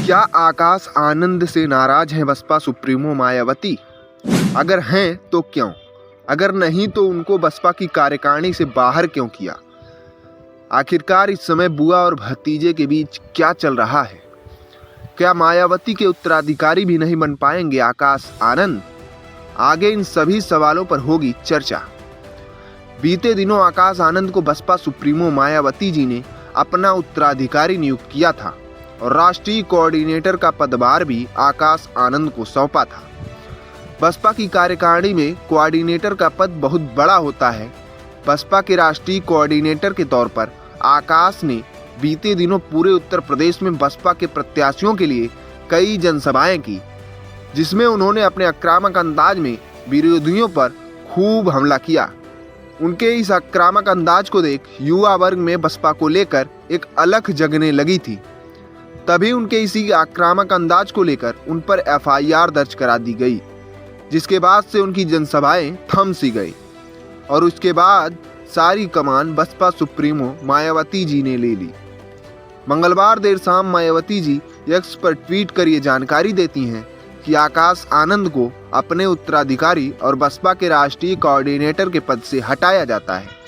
क्या आकाश आनंद से नाराज है बसपा सुप्रीमो मायावती? अगर हैं तो क्यों? अगर नहीं तो उनको बसपा की कार्यकारिणी से बाहर क्यों किया? आखिरकार इस समय बुआ और भतीजे के बीच क्या चल रहा है? क्या मायावती के उत्तराधिकारी भी नहीं बन पाएंगे आकाश आनंद? आगे इन सभी सवालों पर होगी चर्चा। बीते दिनों आकाश आनंद को बसपा सुप्रीमो मायावती जी ने अपना उत्तराधिकारी नियुक्त किया था और राष्ट्रीय कोऑर्डिनेटर का पदभार भी आकाश आनंद को सौंपा था। बसपा की कार्यकारिणी में कोऑर्डिनेटर का पद बहुत बड़ा होता है। बसपा के राष्ट्रीय कोऑर्डिनेटर के तौर पर आकाश ने बीते दिनों पूरे उत्तर प्रदेश में बसपा के प्रत्याशियों के लिए कई जनसभाएं की, जिसमें उन्होंने अपने आक्रामक अंदाज में विरोधियों पर खूब हमला किया। उनके इस आक्रामक अंदाज को देख युवा वर्ग में बसपा को लेकर एक अलख जगने लगी थी। तभी उनके इसी आक्रामक अंदाज को लेकर उन पर एफआईआर दर्ज करा दी गई, जिसके बाद से उनकी जनसभाएं थम सी गई और उसके बाद सारी कमान बसपा सुप्रीमो मायावती जी ने ले ली। मंगलवार देर शाम मायावती जी एक्स पर ट्वीट कर ये जानकारी देती हैं कि आकाश आनंद को अपने उत्तराधिकारी और बसपा के राष्ट्रीय कोऑर्डिनेटर के पद से हटाया जाता है।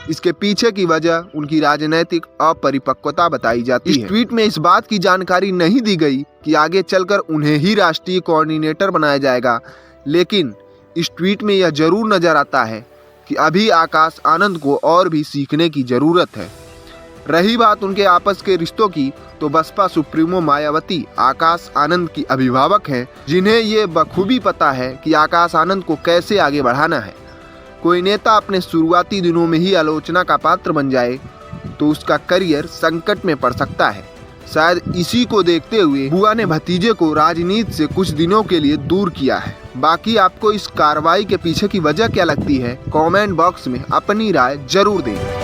इसके पीछे की वजह उनकी राजनीतिक अपरिपक्वता बताई जाती है। इस ट्वीट में इस बात की जानकारी नहीं दी गई कि आगे चलकर उन्हें ही राष्ट्रीय कोऑर्डिनेटर बनाया जाएगा, लेकिन इस ट्वीट में यह जरूर नजर आता है कि अभी आकाश आनंद को और भी सीखने की जरूरत है। रही बात उनके आपस के रिश्तों की, तो बसपा सुप्रीमो मायावती आकाश आनंद की अभिभावक हैं, जिन्हें ये बखूबी पता है कि आकाश आनंद को कैसे आगे बढ़ाना है। कोई नेता अपने शुरुआती दिनों में ही आलोचना का पात्र बन जाए तो उसका करियर संकट में पड़ सकता है। शायद इसी को देखते हुए बुआ ने भतीजे को राजनीति से कुछ दिनों के लिए दूर किया है। बाकी आपको इस कार्रवाई के पीछे की वजह क्या लगती है? कमेंट बॉक्स में अपनी राय जरूर दें।